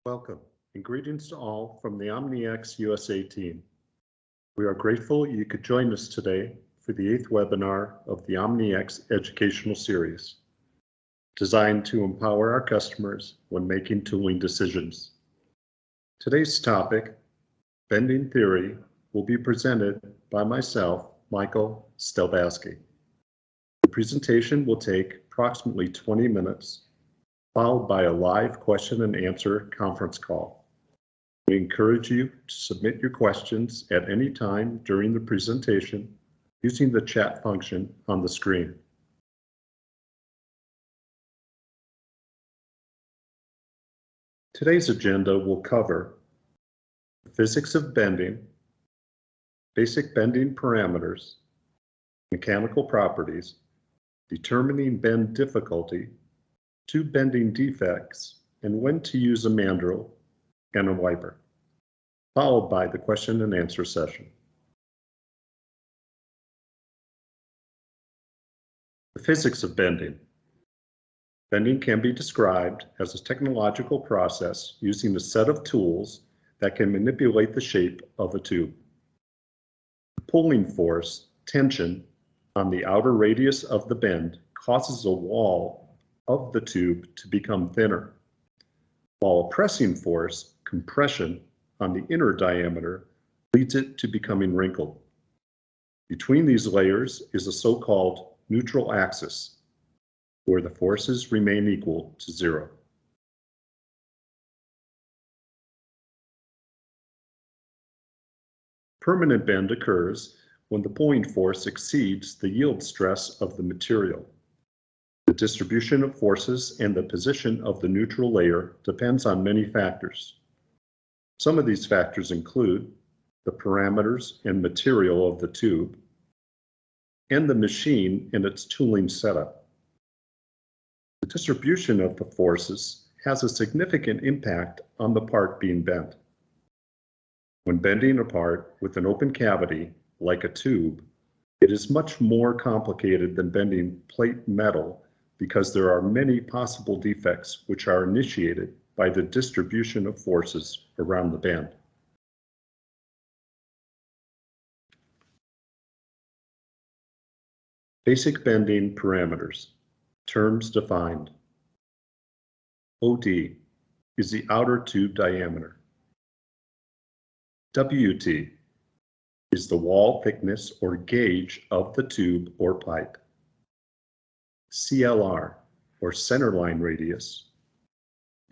Welcome and greetings to all from the OMNI USA team. We are grateful you could join us today for the 8th webinar of the OMNI educational series, designed to empower our customers when making tooling decisions. Today's topic, bending theory, will be presented by myself, Michael Stelbaski. The presentation will take approximately 20 minutes, followed by a live question and answer conference call. We encourage you to submit your questions at any time during the presentation using the chat function on the screen. Today's agenda will cover the physics of bending, basic bending parameters, mechanical properties, determining bend difficulty, tube bending defects, and when to use a mandrel and a wiper, followed by the question and answer session. The physics of bending. Bending can be described as a technological process using a set of tools that can manipulate the shape of a tube. The pulling force, tension, on the outer radius of the bend causes a wall of the tube to become thinner, while a pressing force, compression, on the inner diameter leads it to becoming wrinkled. Between these layers is a so-called neutral axis, where the forces remain equal to 0. Permanent bend occurs when the pulling force exceeds the yield stress of the material. The distribution of forces and the position of the neutral layer depends on many factors. Some of these factors include the parameters and material of the tube and the machine and its tooling setup. The distribution of the forces has a significant impact on the part being bent. When bending a part with an open cavity, like a tube, it is much more complicated than bending plate metal because there are many possible defects which are initiated by the distribution of forces around the bend. Basic bending parameters. Terms defined. OD is the outer tube diameter. WT is the wall thickness or gauge of the tube or pipe. CLR, or centerline radius,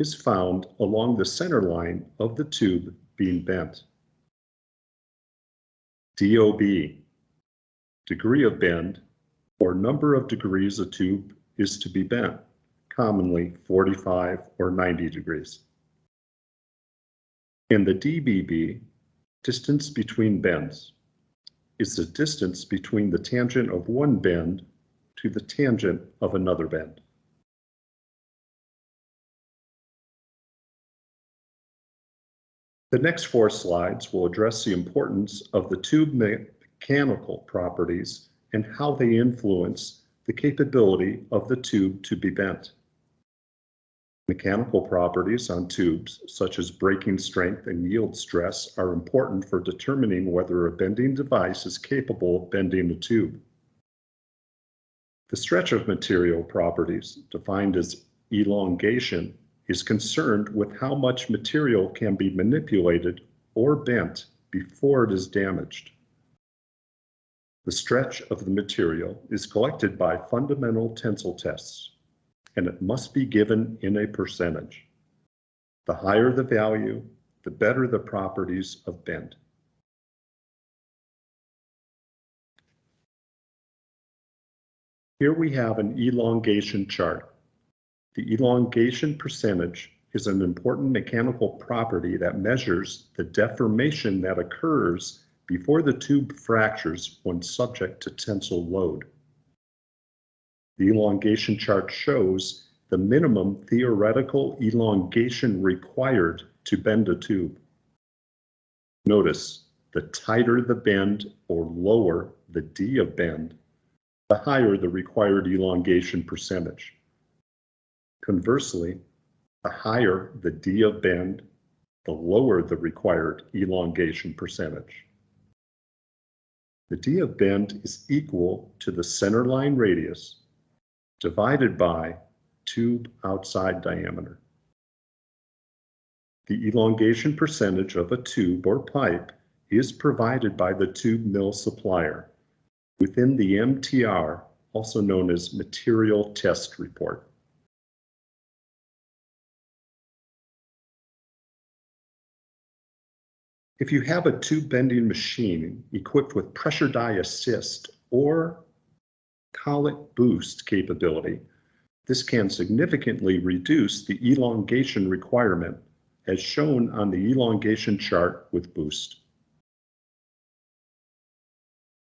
is found along the center line of the tube being bent. DOB, degree of bend, or number of degrees a tube is to be bent, commonly 45 or 90 degrees. And the DBB, distance between bends, is the distance between the tangent of one bend to the tangent of another bend. The next 4 slides will address the importance of the tube mechanical properties and how they influence the capability of the tube to be bent. Mechanical properties on tubes, such as breaking strength and yield stress, are important for determining whether a bending device is capable of bending a tube. The stretch of material properties, defined as elongation, is concerned with how much material can be manipulated or bent before it is damaged. The stretch of the material is collected by fundamental tensile tests, and it must be given in a percentage. The higher the value, the better the properties of bend. Here we have an elongation chart. The elongation percentage is an important mechanical property that measures the deformation that occurs before the tube fractures when subject to tensile load. The elongation chart shows the minimum theoretical elongation required to bend a tube. Notice, the tighter the bend or lower the D of bend, the higher the required elongation percentage. Conversely, The higher the D of bend, the lower the required elongation percentage. The D of bend is equal to the centerline radius divided by tube outside diameter. The elongation percentage of a tube or pipe is provided by the tube mill supplier within the MTR, also known as Material Test Report. If you have a tube bending machine equipped with pressure die assist or collet boost capability, this can significantly reduce the elongation requirement as shown on the elongation chart with boost.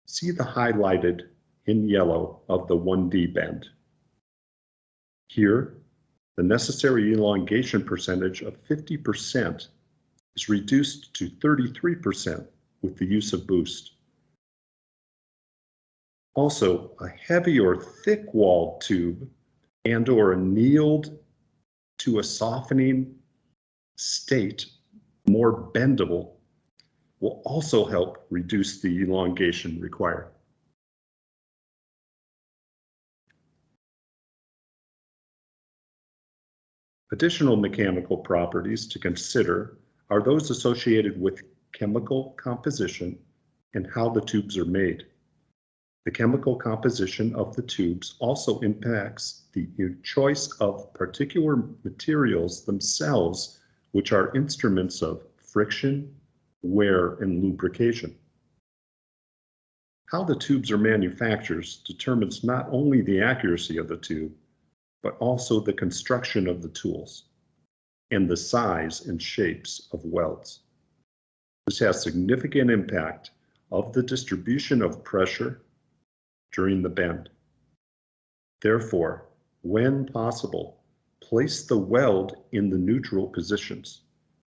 See the highlighted in yellow of the 1D bend. Here, the necessary elongation percentage of 50% is reduced to 33% with the use of boost. Also, a heavy or thick-walled tube and/or annealed to a softening state, more bendable, will also help reduce the elongation required. Additional mechanical properties to consider are those associated with chemical composition and how the tubes are made. The chemical composition of the tubes also impacts the choice of particular materials themselves, which are instruments of friction, wear, and lubrication. How the tubes are manufactured determines not only the accuracy of the tube, but also the construction of the tools and the size and shapes of welds. This has significant impact of the distribution of pressure during the bend. Therefore, when possible, place the weld in the neutral positions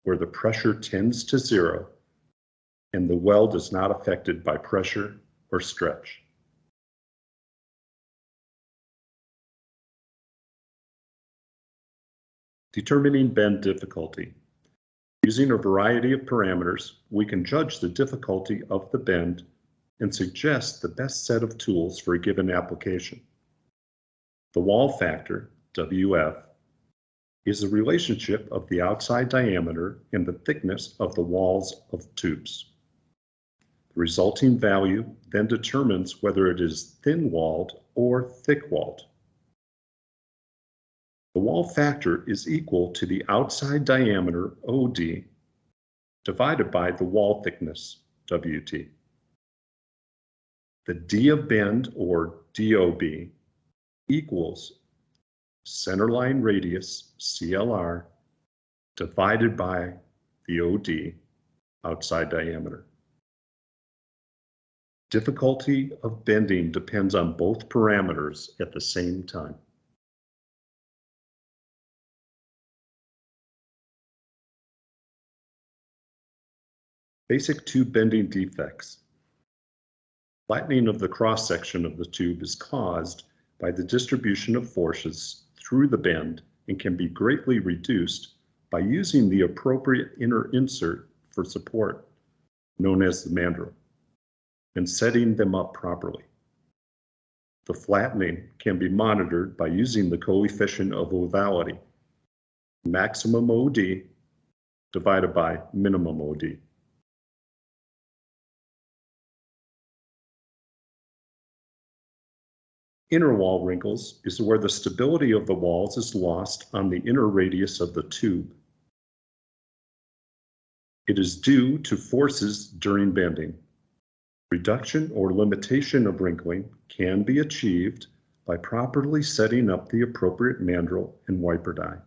where the pressure tends to zero and the weld is not affected by pressure or stretch. Determining bend difficulty. Using a variety of parameters, we can judge the difficulty of the bend and suggest the best set of tools for a given application. The wall factor, WF, is the relationship of the outside diameter and the thickness of the walls of tubes. The resulting value then determines whether it is thin-walled or thick-walled. The wall factor is equal to the outside diameter, OD, divided by the wall thickness, WT. The D of bend, or DOB, equals centerline radius, CLR, divided by the OD, outside diameter. Difficulty of bending depends on both parameters at the same time. Basic tube bending defects. Flattening of the cross-section of the tube is caused by the distribution of forces through the bend and can be greatly reduced by using the appropriate inner insert for support, known as the mandrel, and setting them up properly. The flattening can be monitored by using the coefficient of ovality, maximum OD divided by minimum OD. Inner wall wrinkles is where the stability of the walls is lost on the inner radius of the tube. It is due to forces during bending. Reduction or limitation of wrinkling can be achieved by properly setting up the appropriate mandrel and wiper die.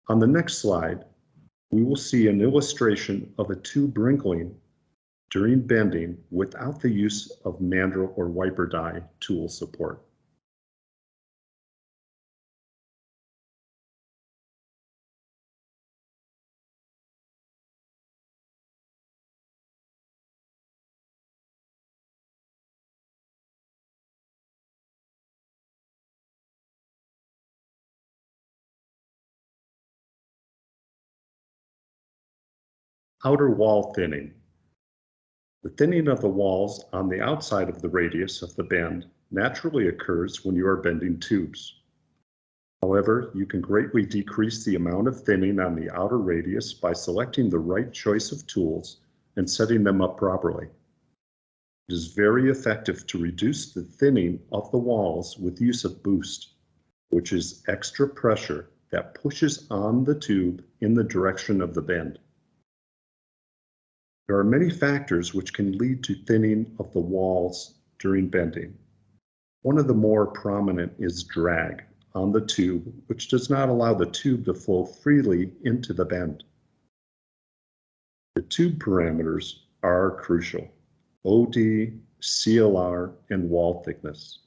On the next slide, we will see an illustration of a tube wrinkling during bending without the use of mandrel or wiper die tool support. Outer wall thinning. The thinning of the walls on the outside of the radius of the bend naturally occurs when you are bending tubes. However, you can greatly decrease the amount of thinning on the outer radius by selecting the right choice of tools and setting them up properly. It is very effective to reduce the thinning of the walls with use of boost, which is extra pressure that pushes on the tube in the direction of the bend. There are many factors which can lead to thinning of the walls during bending. One of the more prominent is drag on the tube, which does not allow the tube to flow freely into the bend. The tube parameters are crucial: OD, CLR, and wall thickness.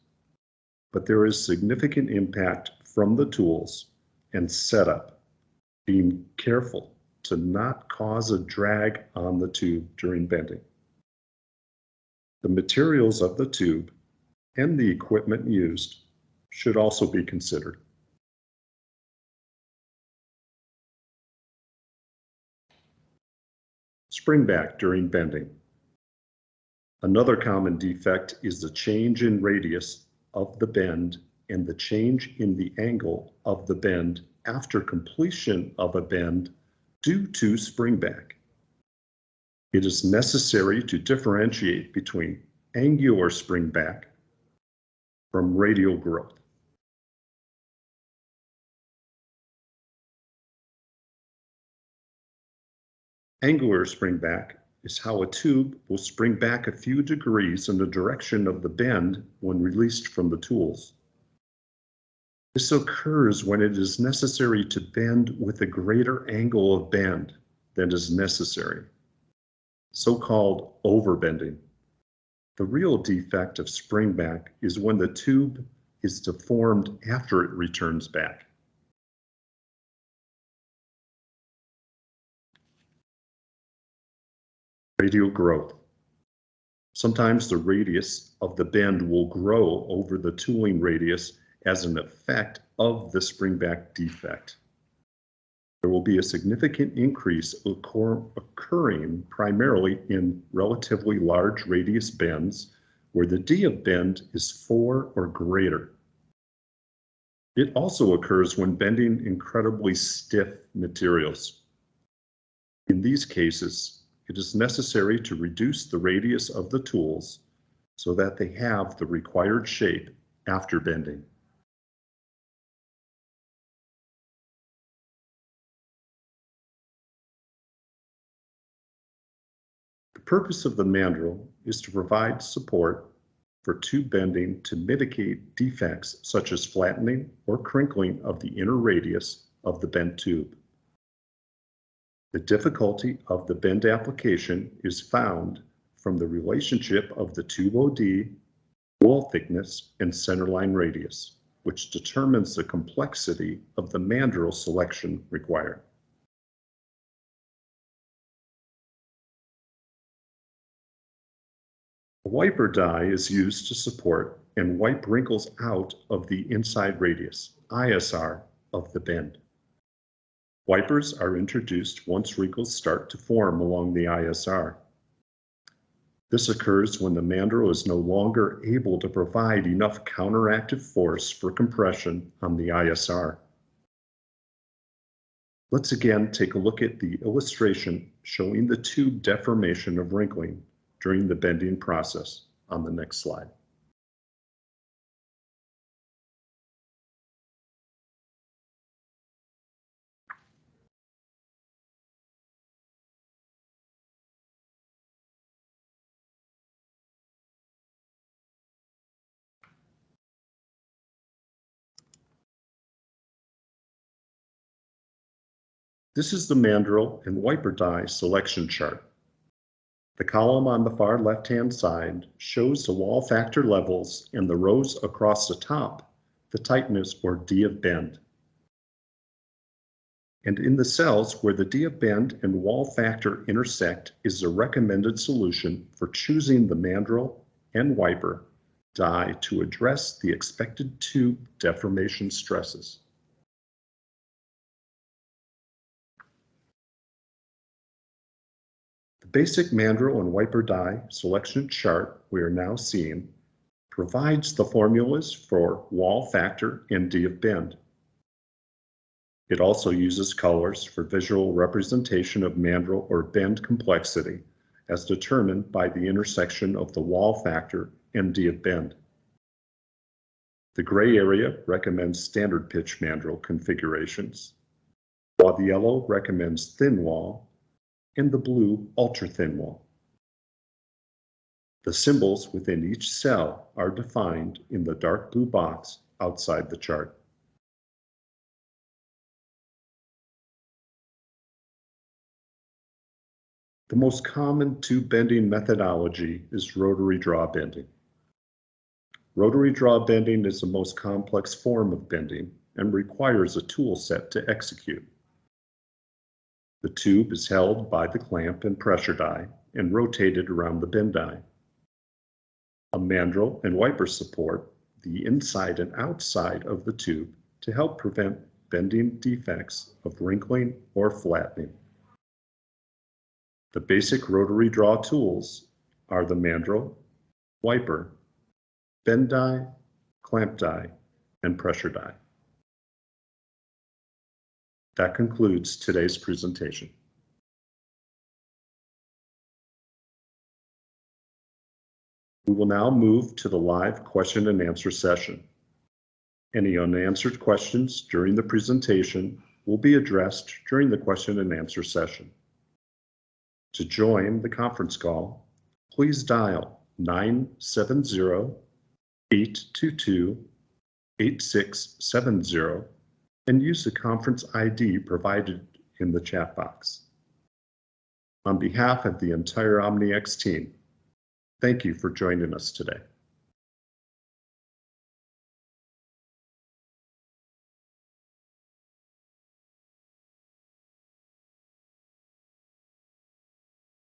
But there is significant impact from the tools and setup, being careful to not cause a drag on the tube during bending. The materials of the tube and the equipment used should also be considered. Spring back during bending. Another common defect is the change in radius of the bend and the change in the angle of the bend after completion of a bend due to spring back. It is necessary to differentiate between angular spring back from radial growth. Angular spring back is how a tube will spring back a few degrees in the direction of the bend when released from the tools. This occurs when it is necessary to bend with a greater angle of bend than is necessary, so-called overbending. The real defect of spring back is when the tube is deformed after it returns back. Radial growth. Sometimes the radius of the bend will grow over the tooling radius as an effect of the springback defect. There will be a significant increase occurring primarily in relatively large radius bends where the D of bend is 4 or greater. It also occurs when bending incredibly stiff materials. In these cases, it is necessary to reduce the radius of the tools so that they have the required shape after bending. The purpose of the mandrel is to provide support for tube bending to mitigate defects such as flattening or crinkling of the inner radius of the bent tube. The difficulty of the bend application is found from the relationship of the tube OD, wall thickness, and centerline radius, which determines the complexity of the mandrel selection required. A wiper die is used to support and wipe wrinkles out of the inside radius, ISR, of the bend. Wipers are introduced once wrinkles start to form along the ISR. This occurs when the mandrel is no longer able to provide enough counteractive force for compression on the ISR. Let's again take a look at the illustration showing the tube deformation of wrinkling during the bending process on the next slide. This is the mandrel and wiper die selection chart. The column on the far left-hand side shows the wall factor levels and the rows across the top, the tightness or D of bend. And in the cells where the D of bend and wall factor intersect is the recommended solution for choosing the mandrel and wiper die to address the expected tube deformation stresses. basic mandrel and wiper die selection chart we are now seeing provides the formulas for wall factor and D of bend. It also uses colors for visual representation of mandrel or bend complexity as determined by the intersection of the wall factor and D of bend. The gray area recommends standard pitch mandrel configurations, while the yellow recommends thin wall and the blue ultra thin wall. The symbols within each cell are defined in the dark blue box outside the chart. The most common tube bending methodology is rotary draw bending. Rotary draw bending is the most complex form of bending and requires a tool set to execute. The tube is held by the clamp and pressure die and rotated around the bend die. A mandrel and wiper support the inside and outside of the tube to help prevent bending defects of wrinkling or flattening. The basic rotary draw tools are the mandrel, wiper, bend die, clamp die, and pressure die. That concludes today's presentation. We will now move to the live question and answer session. Any unanswered questions during the presentation will be addressed during the question and answer session. To join the conference call, please dial 970-822-8670 and use the conference ID provided in the chat box. On behalf of the entire OMNIX team, thank you for joining us today.